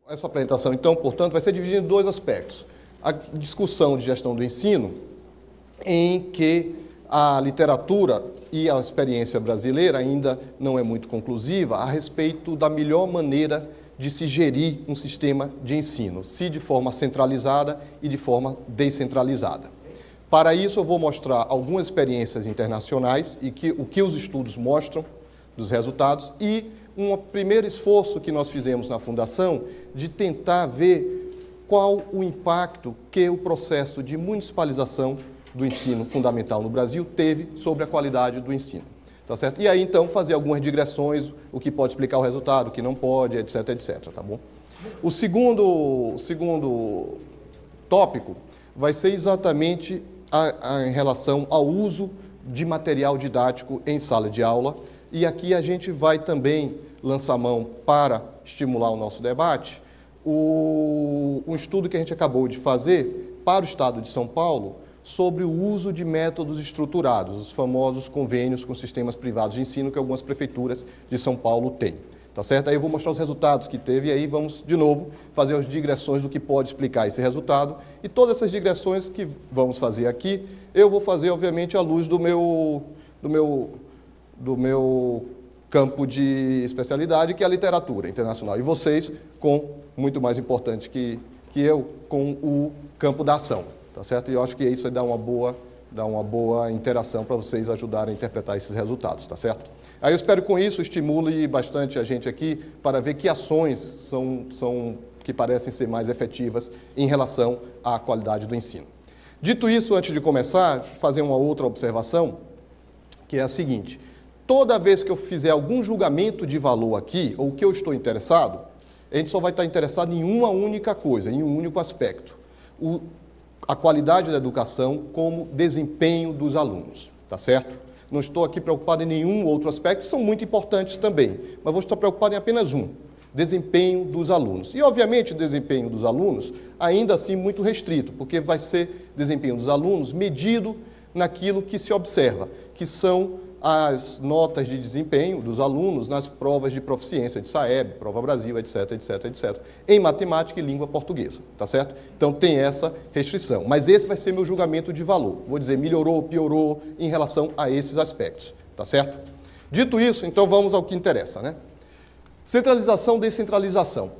Essa apresentação, então, portanto, vai ser dividida em dois aspectos. A discussão de gestão do ensino, em que a literatura e a experiência brasileira ainda não é muito conclusiva a respeito da melhor maneira de se gerir um sistema de ensino, se de forma centralizada e de forma descentralizada. Para isso, eu vou mostrar algumas experiências internacionais e o que os estudos mostram dos resultados e um primeiro esforço que nós fizemos na Fundação de tentar ver qual o impacto que o processo de municipalização do ensino fundamental no Brasil teve sobre a qualidade do ensino. Tá certo? E aí, então, fazer algumas digressões, o que pode explicar o resultado, o que não pode, etc, etc, tá bom? O segundo tópico vai ser exatamente em relação ao uso de material didático em sala de aula, e aqui a gente vai também lançar mão para estimular o nosso debate, um estudo que a gente acabou de fazer para o Estado de São Paulo sobre o uso de métodos estruturados, os famosos convênios com sistemas privados de ensino que algumas prefeituras de São Paulo têm. Tá certo? Aí eu vou mostrar os resultados que teve e aí vamos, de novo, fazer as digressões do que pode explicar esse resultado. E todas essas digressões que vamos fazer aqui, eu vou fazer, obviamente, à luz do meu campo de especialidade, que é a literatura internacional. E vocês, com, muito mais importante que eu, com o campo da ação. Tá certo? E eu acho que isso dá uma boa interação para vocês ajudarem a interpretar esses resultados, tá certo? Aí eu espero com isso estimule bastante a gente aqui para ver que ações são que parecem ser mais efetivas em relação à qualidade do ensino. Dito isso, antes de começar, fazer uma outra observação, que é a seguinte: toda vez que eu fizer algum julgamento de valor aqui, ou que eu estou interessado, a gente só vai estar interessado em uma única coisa, em um único aspecto. A qualidade da educação como desempenho dos alunos, tá certo? Não estou aqui preocupado em nenhum outro aspecto, são muito importantes também, mas vou estar preocupado em apenas um, desempenho dos alunos. E, obviamente, o desempenho dos alunos, ainda assim, muito restrito, porque vai ser desempenho dos alunos medido naquilo que se observa, que são as notas de desempenho dos alunos nas provas de proficiência de SAEB, Prova Brasil, etc, etc, etc, em matemática e língua portuguesa, tá certo? Então tem essa restrição, mas esse vai ser meu julgamento de valor. Vou dizer melhorou, piorou em relação a esses aspectos, tá certo? Dito isso, então vamos ao que interessa, né? Centralização, descentralização.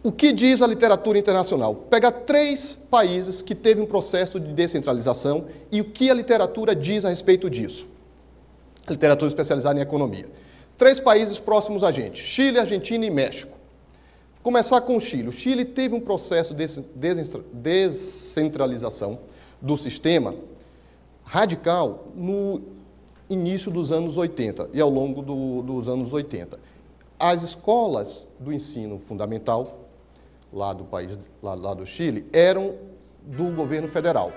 O que diz a literatura internacional? Pega 3 países que teve um processo de descentralização e o que a literatura diz a respeito disso. Literatura especializada em economia. 3 países próximos a gente, Chile, Argentina e México. Começar com o Chile. O Chile teve um processo de descentralização do sistema radical no início dos anos 80 e ao longo dos anos 80. As escolas do ensino fundamental, lá do país, lá do Chile, eram do governo federal.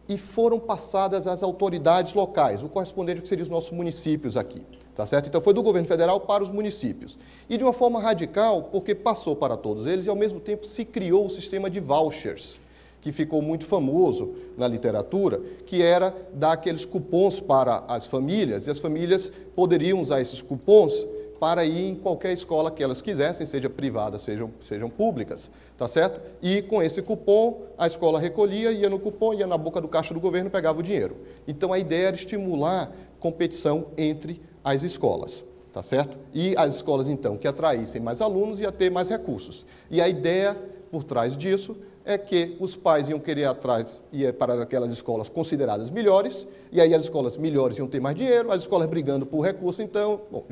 E foram passadas às autoridades locais, o correspondente que seriam os nossos municípios aqui, tá certo? Então foi do governo federal para os municípios. E de uma forma radical, porque passou para todos eles e ao mesmo tempo se criou o sistema de vouchers, que ficou muito famoso na literatura, que era dar aqueles cupons para as famílias, e as famílias poderiam usar esses cupons para ir em qualquer escola que elas quisessem, seja privada, sejam públicas, tá certo? E com esse cupom, a escola recolhia, ia no cupom, ia na boca do caixa do governo e pegava o dinheiro. Então, a ideia era estimular competição entre as escolas, tá certo? E as escolas, então, que atraíssem mais alunos, ia ter mais recursos. E a ideia por trás disso é que os pais iam querer atrás, ia para aquelas escolas consideradas melhores, e aí as escolas melhores iam ter mais dinheiro, as escolas brigando por recurso, então, bom,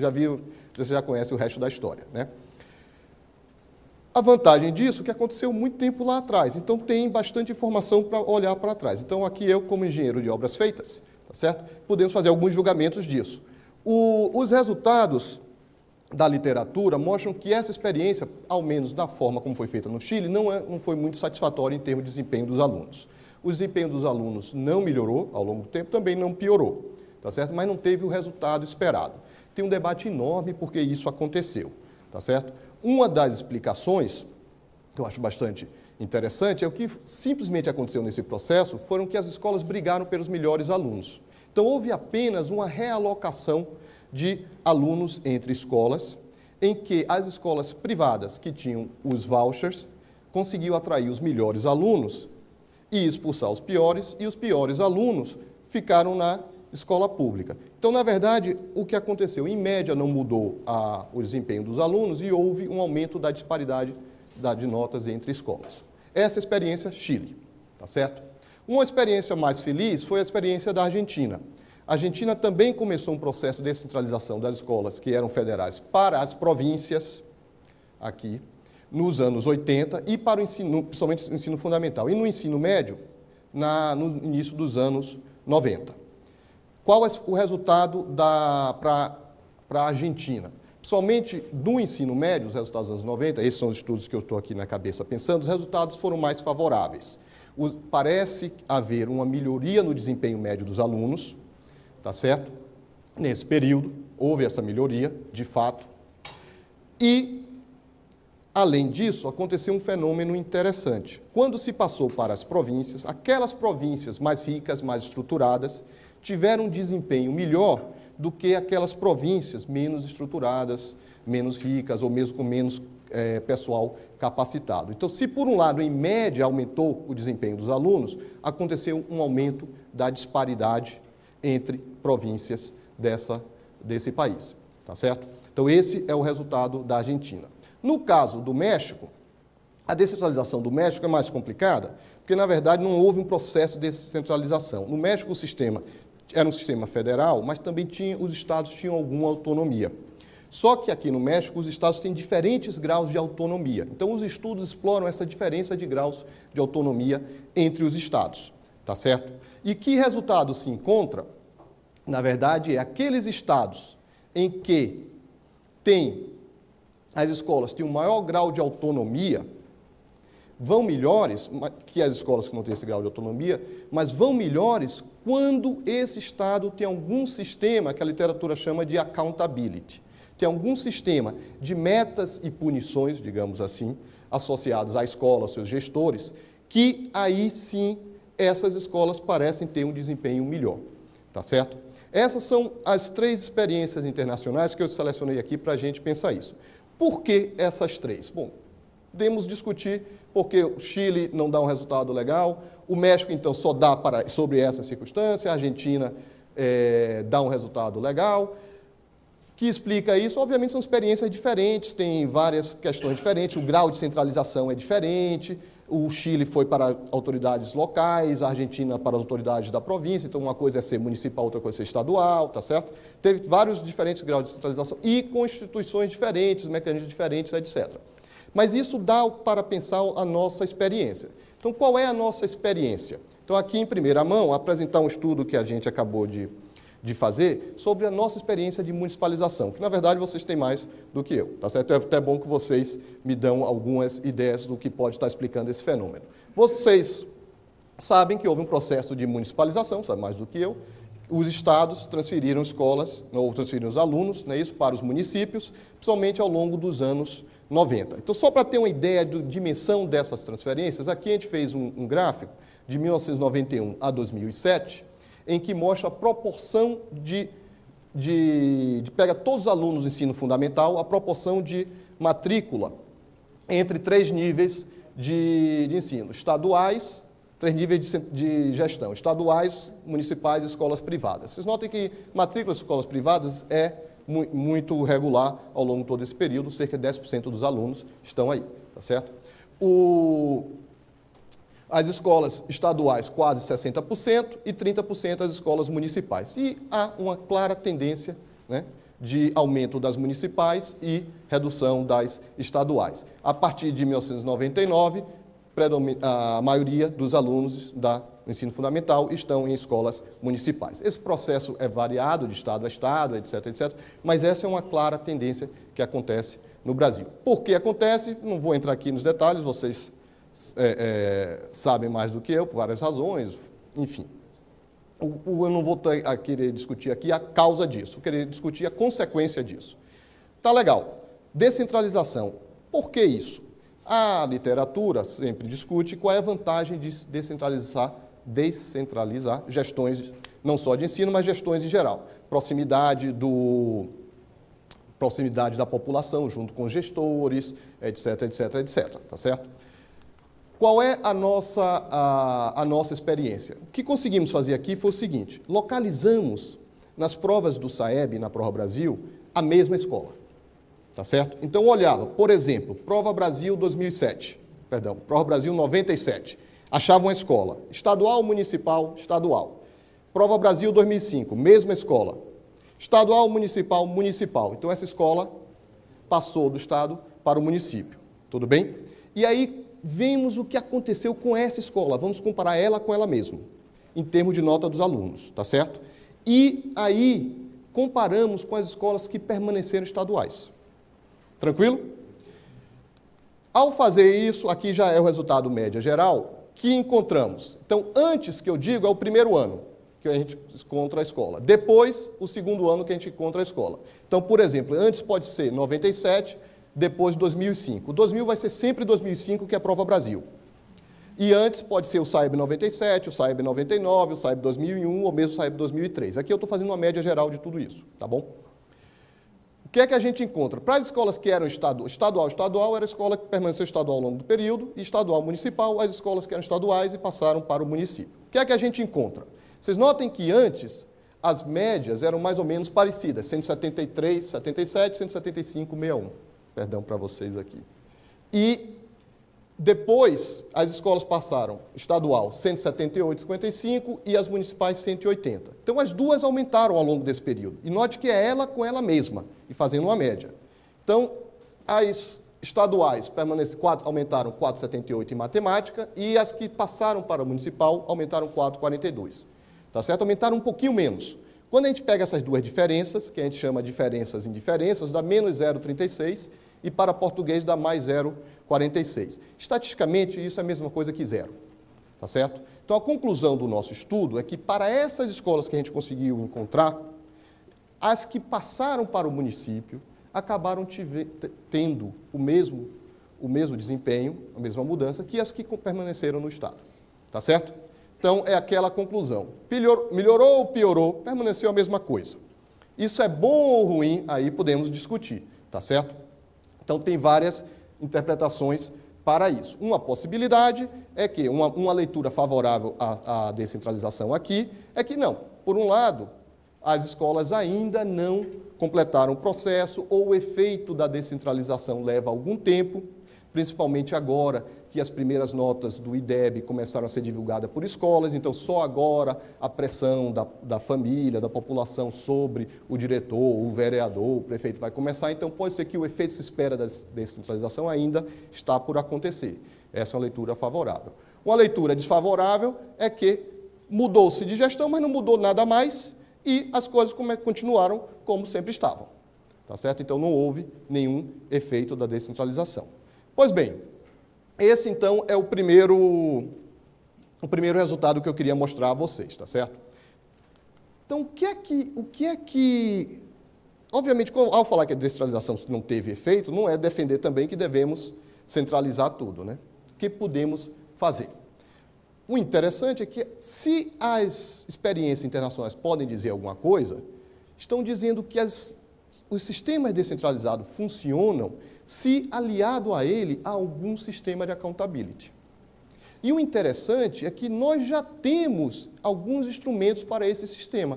você já conhece o resto da história, né? A vantagem disso é que aconteceu muito tempo lá atrás, então tem bastante informação para olhar para trás. Então, aqui eu, como engenheiro de obras feitas, tá certo? Podemos fazer alguns julgamentos disso. Os resultados da literatura mostram que essa experiência, ao menos da forma como foi feita no Chile, não foi muito satisfatória em termos de desempenho dos alunos. O desempenho dos alunos não melhorou ao longo do tempo, também não piorou, tá certo? Mas não teve o resultado esperado. Tem um debate enorme porque isso aconteceu, tá certo? Uma das explicações, que eu acho bastante interessante, é o que simplesmente aconteceu nesse processo, foram que as escolas brigaram pelos melhores alunos. Então, houve apenas uma realocação de alunos entre escolas em que as escolas privadas que tinham os vouchers conseguiam atrair os melhores alunos e expulsar os piores, e os piores alunos ficaram na escola pública. Então, na verdade, o que aconteceu? Em média, não mudou o desempenho dos alunos e houve um aumento da disparidade de notas entre escolas. Essa experiência, Chile, tá certo? Uma experiência mais feliz foi a experiência da Argentina. A Argentina também começou um processo de descentralização das escolas que eram federais para as províncias, aqui, nos anos 80, e para o ensino, principalmente o ensino fundamental. E no ensino médio, no início dos anos 90. Qual é o resultado para a Argentina? Principalmente no ensino médio, os resultados dos anos 90, esses são os estudos que eu estou aqui na cabeça pensando, os resultados foram mais favoráveis. Parece haver uma melhoria no desempenho médio dos alunos, tá certo? Nesse período, houve essa melhoria, de fato. E, além disso, aconteceu um fenômeno interessante. Quando se passou para as províncias, aquelas províncias mais ricas, mais estruturadas, tiveram um desempenho melhor do que aquelas províncias menos estruturadas, menos ricas, ou mesmo com menos pessoal capacitado. Então, se por um lado, em média, aumentou o desempenho dos alunos, aconteceu um aumento da disparidade entre províncias desse país, tá certo? Então, esse é o resultado da Argentina. No caso do México, a descentralização do México é mais complicada, porque, na verdade, não houve um processo de descentralização. No México, o sistema era um sistema federal, mas também os estados tinham alguma autonomia. Só que aqui no México, os estados têm diferentes graus de autonomia. Então, os estudos exploram essa diferença de graus de autonomia entre os estados, tá certo? E que resultado se encontra? Na verdade, é aqueles estados em que as escolas têm um maior grau de autonomia, vão melhores que as escolas que não têm esse grau de autonomia, mas vão melhores quando esse estado tem algum sistema que a literatura chama de accountability. Tem algum sistema de metas e punições, digamos assim, associados à escola, aos seus gestores, que aí sim essas escolas parecem ter um desempenho melhor, tá certo? Essas são as 3 experiências internacionais que eu selecionei aqui para a gente pensar isso. Por que essas 3? Bom, podemos discutir porque o Chile não dá um resultado legal, o México, então, só dá sobre essa circunstância, a Argentina dá um resultado legal. Que explica isso? Obviamente, são experiências diferentes, tem várias questões diferentes, o grau de centralização é diferente, o Chile foi para autoridades locais, a Argentina para as autoridades da província, então uma coisa é ser municipal, outra coisa é ser estadual, tá certo? Teve vários diferentes graus de centralização e constituições diferentes, mecanismos diferentes, etc. Mas isso dá para pensar a nossa experiência. Então, qual é a nossa experiência? Então, aqui em primeira mão, apresentar um estudo que a gente acabou de fazer sobre a nossa experiência de municipalização, que, na verdade, vocês têm mais do que eu, tá certo? É até bom que vocês me dão algumas ideias do que pode estar explicando esse fenômeno. Vocês sabem que houve um processo de municipalização, sabe mais do que eu, os estados transferiram escolas, ou transferiram os alunos, né, isso, para os municípios, principalmente ao longo dos anos 90. Então, só para ter uma ideia da dimensão dessas transferências, aqui a gente fez um gráfico de 1991 a 2007, em que mostra a proporção pega todos os alunos do ensino fundamental, a proporção de matrícula entre 3 níveis de ensino, estaduais, 3 níveis de gestão, estaduais, municipais e escolas privadas. Vocês notem que matrícula de escolas privadas é muito regular ao longo de todo esse período, cerca de 10% dos alunos estão aí, tá certo? As escolas estaduais, quase 60%, e 30% as escolas municipais. E há uma clara tendência, né, de aumento das municipais e redução das estaduais. A partir de 1999, a maioria dos alunos do ensino fundamental estão em escolas municipais. Esse processo é variado de estado a estado, etc., etc., mas essa é uma clara tendência que acontece no Brasil. Por que acontece? Não vou entrar aqui nos detalhes, vocês sabem mais do que eu, por várias razões, enfim. Eu não vou querer discutir aqui a causa disso, vou querer discutir a consequência disso. Tá legal. Descentralização. Por que isso? A literatura sempre discute qual é a vantagem de descentralizar gestões, não só de ensino, mas gestões em geral. Proximidade proximidade da população, junto com gestores, etc, etc, etc, tá certo? Qual é a nossa experiência? O que conseguimos fazer aqui foi o seguinte: localizamos nas provas do SAEB, na Prova Brasil, a mesma escola, tá certo? Então, olhava, por exemplo, Prova Brasil 2007, perdão, Prova Brasil 97, achava uma escola, estadual, municipal, estadual. Prova Brasil 2005, mesma escola, estadual, municipal, municipal. Então, essa escola passou do estado para o município, tudo bem? E aí, vemos o que aconteceu com essa escola, vamos comparar ela com ela mesma, em termos de nota dos alunos, tá certo? E aí, comparamos com as escolas que permaneceram estaduais. Tranquilo? Ao fazer isso, aqui já é o resultado média geral, que encontramos. Então, antes que eu digo, é o primeiro ano que a gente encontra a escola. Depois, o segundo ano que a gente encontra a escola. Então, por exemplo, antes pode ser 97, depois 2005. O 2000 vai ser sempre 2005, que é a Prova Brasil. E antes pode ser o SAEB 97, o SAEB 99, o SAEB 2001 ou mesmo o SAEB 2003. Aqui eu estou fazendo uma média geral de tudo isso, tá bom? O que é que a gente encontra? Para as escolas que eram estadual era a escola que permaneceu estadual ao longo do período, e estadual municipal, as escolas que eram estaduais e passaram para o município. O que é que a gente encontra? Vocês notem que antes as médias eram mais ou menos parecidas, 173, 77, 175, 61. Perdão para vocês aqui. E depois as escolas passaram estadual 178, 55 e as municipais 180. Então as duas aumentaram ao longo desse período. E note que é ela com ela mesma, e fazendo uma média. Então, as estaduais aumentaram 4,78 em matemática e as que passaram para o municipal aumentaram 4,42. Tá certo? Aumentaram um pouquinho menos. Quando a gente pega essas duas diferenças, que a gente chama de diferenças em diferenças, dá menos 0,36 e para português dá mais 0,46. Estatisticamente, isso é a mesma coisa que zero. Tá certo? Então, a conclusão do nosso estudo é que para essas escolas que a gente conseguiu encontrar, as que passaram para o município acabaram tendo o mesmo desempenho, a mesma mudança, que as que permaneceram no estado. Tá certo? Então, é aquela conclusão. Melhorou ou piorou, permaneceu a mesma coisa. Isso é bom ou ruim, aí podemos discutir, tá certo? Então, tem várias interpretações para isso. Uma possibilidade é que uma leitura favorável à descentralização aqui é que não. Por um lado, as escolas ainda não completaram o processo ou o efeito da descentralização leva algum tempo, principalmente agora que as primeiras notas do IDEB começaram a ser divulgadas por escolas, então só agora a pressão da família, da população sobre o diretor, o vereador, o prefeito vai começar, então pode ser que o efeito se espera da descentralização ainda está por acontecer. Essa é uma leitura favorável. Uma leitura desfavorável é que mudou-se de gestão, mas não mudou nada mais e as coisas continuaram como sempre estavam. Tá certo? Então não houve nenhum efeito da descentralização. Pois bem, esse, então, é o primeiro resultado que eu queria mostrar a vocês, tá certo? Então, o que é que... Obviamente, ao falar que a descentralização não teve efeito, não é defender também que devemos centralizar tudo, né? O que podemos fazer? O interessante é que, se as experiências internacionais podem dizer alguma coisa, estão dizendo que os sistemas descentralizados funcionam se aliado a ele a algum sistema de accountability. E o interessante é que nós já temos alguns instrumentos para esse sistema.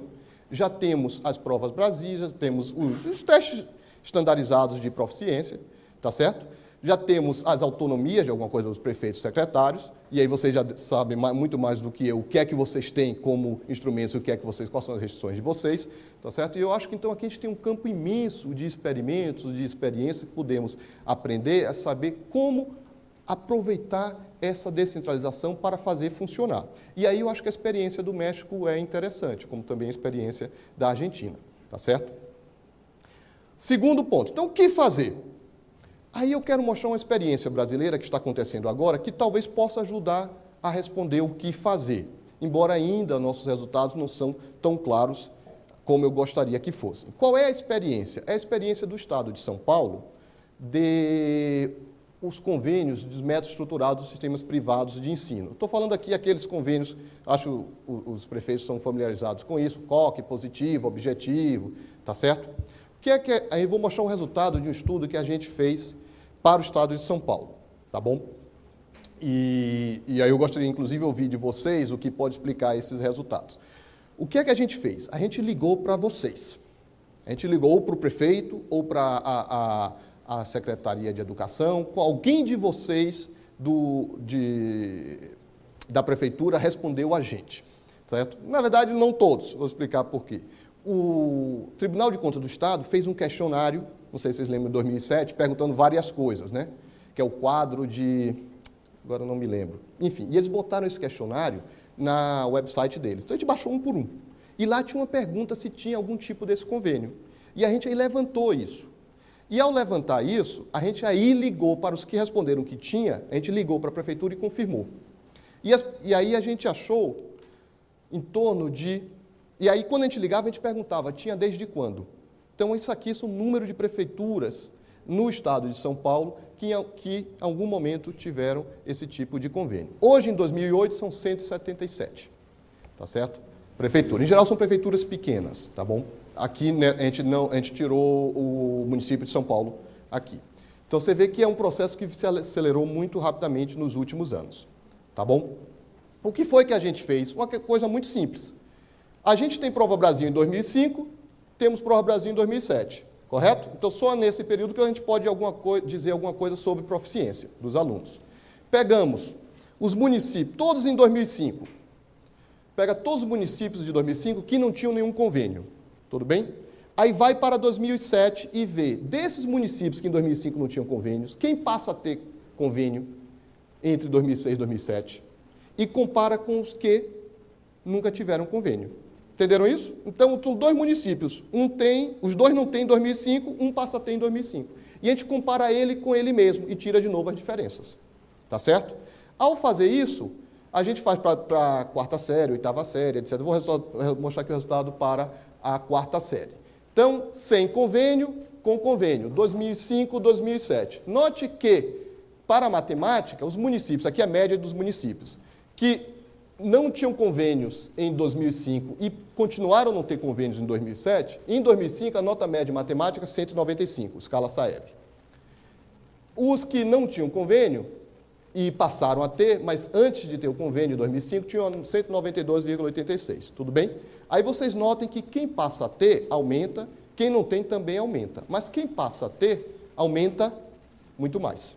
Já temos as provas Brasil, já temos os testes estandarizados de proficiência, tá certo? Já temos as autonomias de alguma coisa dos prefeitos e secretários, e aí vocês já sabem muito mais do que eu o que é que vocês têm como instrumentos e quais são as restrições de vocês, tá certo? E eu acho que então aqui a gente tem um campo imenso de experimentos, de experiência que podemos aprender a saber como aproveitar essa descentralização para fazer funcionar. E aí eu acho que a experiência do México é interessante, como também a experiência da Argentina, tá certo? Segundo ponto, então o que fazer? Aí eu quero mostrar uma experiência brasileira que está acontecendo agora, que talvez possa ajudar a responder o que fazer, embora ainda nossos resultados não são tão claros como eu gostaria que fossem. Qual é a experiência? É a experiência do Estado de São Paulo de os convênios dos métodos estruturados dos sistemas privados de ensino. Estou falando aqui aqueles convênios, acho que os prefeitos são familiarizados com isso, COC, positivo, objetivo, tá certo? O Aí eu vou mostrar um resultado de um estudo que a gente fez para o estado de São Paulo, tá bom? E aí eu gostaria, inclusive, de ouvir de vocês o que pode explicar esses resultados. O que é que a gente fez? A gente ligou para vocês. A gente ligou para o prefeito ou para a Secretaria de Educação, com alguém de vocês da prefeitura respondeu a gente, certo? Na verdade, não todos, vou explicar por quê. O Tribunal de Contas do Estado fez um questionário, não sei se vocês lembram, em 2007, perguntando várias coisas, né? Que é o quadro de... agora eu não me lembro. Enfim, e eles botaram esse questionário na website deles. Então, a gente baixou um por um. E lá tinha uma pergunta se tinha algum tipo desse convênio. E a gente aí levantou isso. E ao levantar isso, a gente aí ligou para os que responderam que tinha, a gente ligou para a prefeitura e confirmou. E aí a gente achou em torno de... E aí, quando a gente ligava, a gente perguntava, tinha desde quando? Então, isso aqui são o número de prefeituras no estado de São Paulo que em algum momento tiveram esse tipo de convênio. Hoje, em 2008, são 177, tá certo? Prefeitura. Em geral, são prefeituras pequenas, tá bom? Aqui, né, a gente tirou o município de São Paulo aqui. Então, você vê que é um processo que se acelerou muito rapidamente nos últimos anos, tá bom? O que foi que a gente fez? Uma coisa muito simples. A gente tem Prova Brasil em 2005, temos Prova Brasil em 2007, correto? Então, só nesse período que a gente pode dizer alguma coisa sobre proficiência dos alunos. Pegamos os municípios, todos em 2005. Pega todos os municípios de 2005 que não tinham nenhum convênio, tudo bem? Aí vai para 2007 e vê, desses municípios que em 2005 não tinham convênios, quem passa a ter convênio entre 2006 e 2007, e compara com os que nunca tiveram convênio. Entenderam isso? Então, são dois municípios, os dois não têm em 2005, um passa a ter em 2005. E a gente compara ele com ele mesmo e tira de novo as diferenças. Tá certo? Ao fazer isso, a gente faz para a quarta série, oitava série, etc. Vou mostrar aqui o resultado para a quarta série. Então, sem convênio, com convênio, 2005, 2007. Note que, para a matemática, os municípios, aqui é a média dos municípios, que não tinham convênios em 2005 e continuaram a não ter convênios em 2007, em 2005 a nota média de matemática é 195, escala Saeb. Os que não tinham convênio e passaram a ter, mas antes de ter o convênio em 2005, tinham 192,86, tudo bem? Aí vocês notem que quem passa a ter aumenta, quem não tem também aumenta, mas quem passa a ter aumenta muito mais.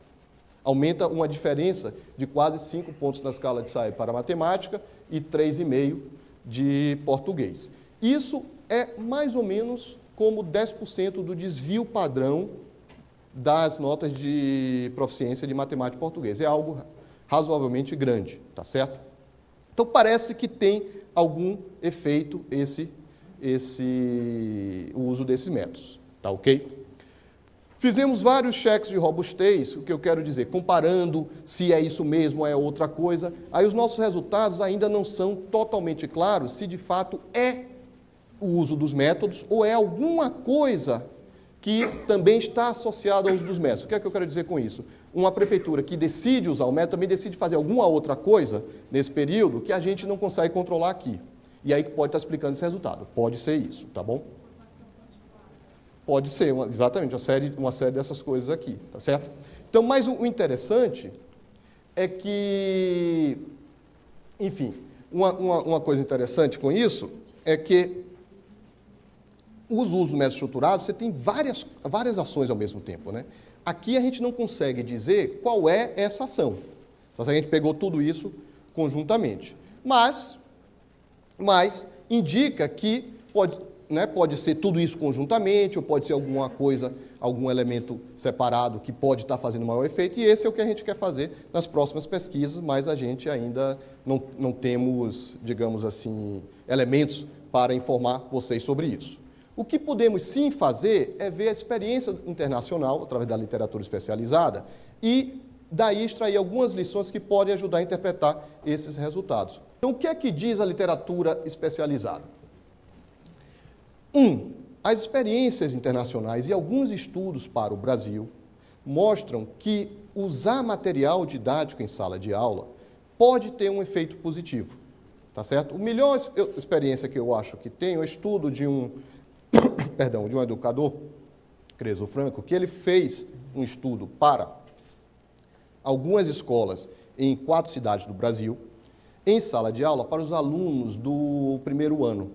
Aumenta uma diferença de quase 5 pontos na escala de Saeb para matemática e 3,5 de português. Isso é mais ou menos como 10% do desvio padrão das notas de proficiência de matemática e português. É algo razoavelmente grande, tá certo? Então, parece que tem algum efeito o uso desses métodos, tá ok? Fizemos vários cheques de robustez, o que eu quero dizer, comparando se é isso mesmo ou é outra coisa. Aí os nossos resultados ainda não são totalmente claros se de fato é o uso dos métodos ou é alguma coisa que também está associada ao uso dos métodos. O que é que eu quero dizer com isso? Uma prefeitura que decide usar o método também decide fazer alguma outra coisa nesse período que a gente não consegue controlar aqui. E aí que pode estar explicando esse resultado. Pode ser isso, tá bom? Pode ser, exatamente, uma série dessas coisas aqui, tá certo? Então, mas o interessante é que, enfim, uma coisa interessante com isso é que os usos métodos estruturados, você tem várias ações ao mesmo tempo, né? Aqui a gente não consegue dizer qual é essa ação. Então, a gente pegou tudo isso conjuntamente. Mas indica que pode ser tudo isso conjuntamente, ou pode ser alguma coisa, algum elemento separado que pode estar fazendo maior efeito, e esse é o que a gente quer fazer nas próximas pesquisas, mas a gente ainda não temos, digamos assim, elementos para informar vocês sobre isso. O que podemos sim fazer é ver a experiência internacional, através da literatura especializada, e daí extrair algumas lições que podem ajudar a interpretar esses resultados. Então, o que é que diz a literatura especializada? As experiências internacionais e alguns estudos para o Brasil mostram que usar material didático em sala de aula pode ter um efeito positivo, tá certo? A melhor experiência que eu acho que tem é o estudo de um educador Creso Franco, que ele fez um estudo para algumas escolas em 4 cidades do Brasil, em sala de aula, para os alunos do primeiro ano.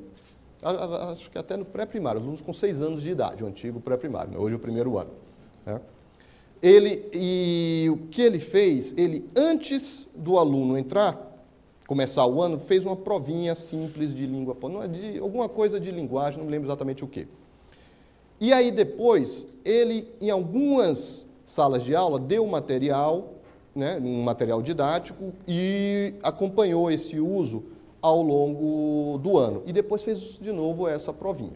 Acho que até no pré-primário, alunos com 6 anos de idade, o antigo pré-primário, hoje o primeiro ano. Né? E o que ele fez, ele, antes do aluno começar o ano, fez uma provinha simples de língua, de alguma coisa de linguagem, não me lembro exatamente o quê. E aí depois, ele, em algumas salas de aula, deu material, né, um material didático, e acompanhou esse uso ao longo do ano. E depois fez de novo essa provinha.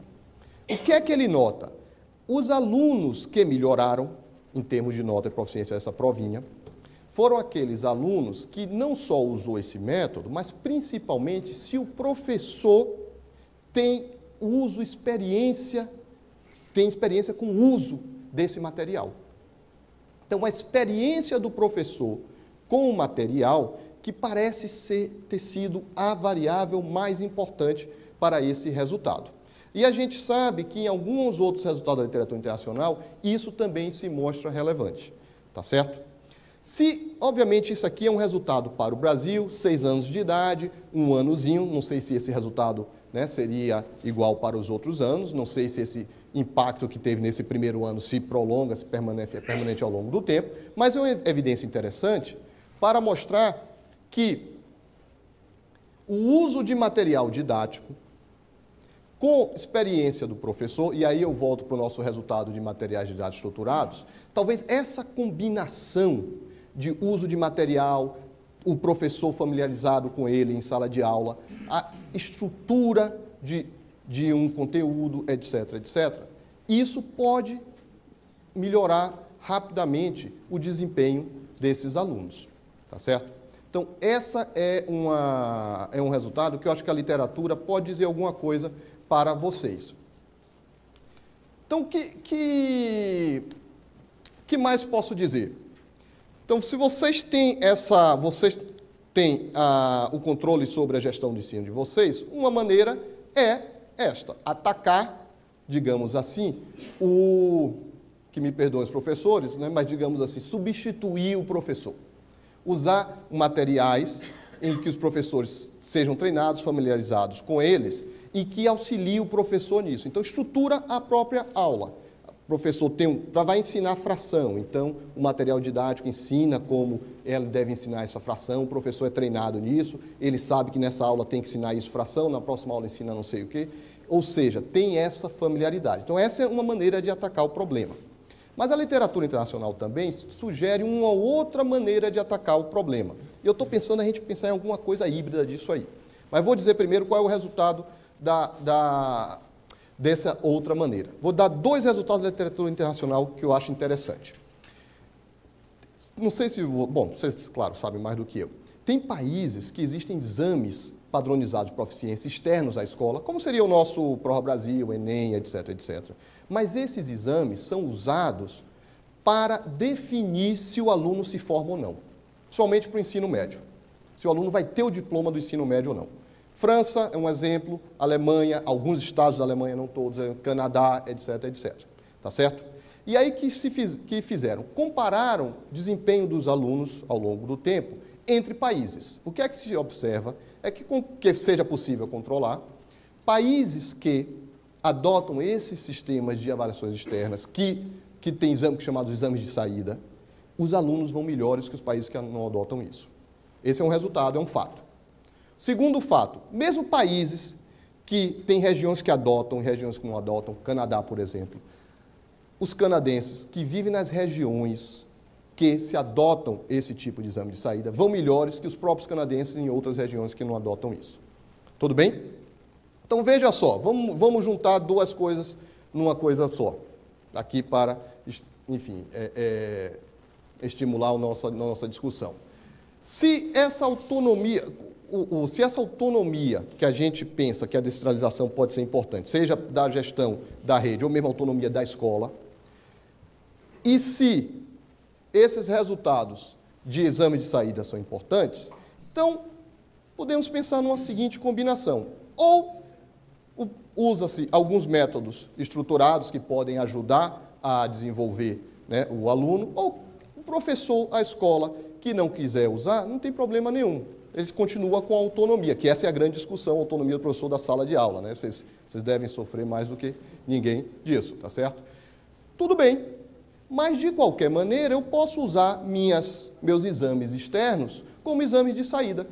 O que é que ele nota? Os alunos que melhoraram, em termos de nota e proficiência dessa provinha, foram aqueles alunos que não só usou esse método, mas principalmente se o professor tem experiência com o uso desse material. Então, a experiência do professor com o material que parece ter sido a variável mais importante para esse resultado. E a gente sabe que em alguns outros resultados da literatura internacional, isso também se mostra relevante, tá certo? Obviamente, isso aqui é um resultado para o Brasil, 6 anos de idade, um anozinho, não sei se esse resultado, né, seria igual para os outros anos, não sei se esse impacto que teve nesse primeiro ano se prolonga, se é permanente ao longo do tempo, mas é uma evidência interessante para mostrar que o uso de material didático com experiência do professor, e aí eu volto para o nosso resultado de materiais didáticos estruturados, talvez essa combinação de uso de material, o professor familiarizado com ele em sala de aula, a estrutura de um conteúdo, etc., etc., isso pode melhorar rapidamente o desempenho desses alunos, tá certo? Então, essa é um resultado que eu acho que a literatura pode dizer alguma coisa para vocês. Então, que mais posso dizer? Então, se vocês têm o controle sobre a gestão de ensino de vocês, uma maneira é esta, atacar, digamos assim, que me perdoem os professores, né, mas digamos assim, substituir o professor. Usar materiais em que os professores sejam treinados, familiarizados com eles, e que auxilie o professor nisso. Então, estrutura a própria aula. O professor vai ensinar fração, então o material didático ensina como ele deve ensinar essa fração, o professor é treinado nisso, ele sabe que nessa aula tem que ensinar isso fração, na próxima aula ensina não sei o quê, ou seja, tem essa familiaridade. Então, essa é uma maneira de atacar o problema. Mas a literatura internacional também sugere uma outra maneira de atacar o problema. E eu estou pensando a gente pensar em alguma coisa híbrida disso aí. Mas vou dizer primeiro qual é o resultado dessa outra maneira. Vou dar 2 resultados da literatura internacional que eu acho interessante. Não sei se... Bom, vocês, claro, sabem mais do que eu. Tem países que existem exames padronizados de proficiência externos à escola, como seria o nosso Prova Brasil, Enem, etc., etc. Mas esses exames são usados para definir se o aluno se forma ou não, principalmente para o ensino médio. Se o aluno vai ter o diploma do ensino médio ou não. França é um exemplo, Alemanha, alguns estados da Alemanha, não todos, Canadá, etc., etc. Tá certo? E aí que fizeram? Compararam o desempenho dos alunos ao longo do tempo entre países. O que é que se observa? É que seja possível controlar países que adotam esses sistemas de avaliações externas, que têm chamados exames de saída, os alunos vão melhores que os países que não adotam isso. Esse é um resultado, é um fato. Segundo fato, mesmo países que têm regiões que adotam e regiões que não adotam, Canadá, por exemplo, os canadenses que vivem nas regiões que se adotam esse tipo de exame de saída vão melhores que os próprios canadenses em outras regiões que não adotam isso. Tudo bem? Então, veja só, vamos juntar 2 coisas numa coisa só, aqui para, enfim, estimular a nossa discussão. Se essa autonomia que a gente pensa que a descentralização pode ser importante, seja da gestão da rede ou mesmo a autonomia da escola, e se esses resultados de exame de saída são importantes, então podemos pensar numa seguinte combinação. Ou usa-se alguns métodos estruturados que podem ajudar a desenvolver, né, o aluno, ou o professor, a escola, que não quiser usar, não tem problema nenhum. Eles continuam com a autonomia, que essa é a grande discussão, a autonomia do professor da sala de aula, né? Vocês devem sofrer mais do que ninguém disso, tá certo? Tudo bem, mas de qualquer maneira eu posso usar meus exames externos como exames de saída.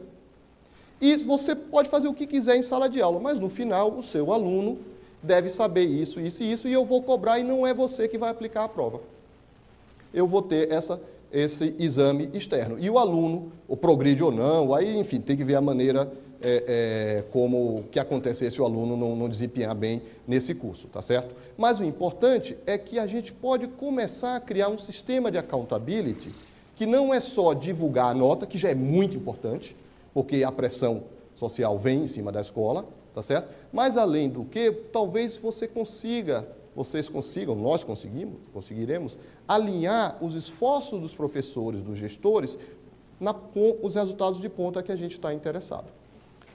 E você pode fazer o que quiser em sala de aula, mas no final o seu aluno deve saber isso, isso e isso, e eu vou cobrar e não é você que vai aplicar a prova. Eu vou ter esse exame externo. E o aluno, ou progride ou não, aí, enfim, tem que ver a maneira como que acontece se o aluno não desempenhar bem nesse curso, tá certo? Mas o importante é que a gente pode começar a criar um sistema de accountability que não é só divulgar a nota, que já é muito importante, porque a pressão social vem em cima da escola, tá certo? Mas, além do que, talvez vocês consigam, nós conseguiremos, alinhar os esforços dos professores, dos gestores, com os resultados de ponta que a gente está interessado.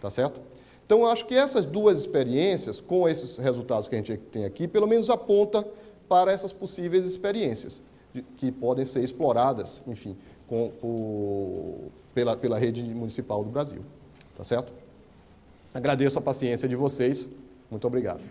Tá certo? Então, eu acho que essas duas experiências, com esses resultados que a gente tem aqui, pelo menos aponta para essas possíveis experiências, que podem ser exploradas, enfim, pela rede municipal do Brasil. Tá certo? Agradeço a paciência de vocês. Muito obrigado.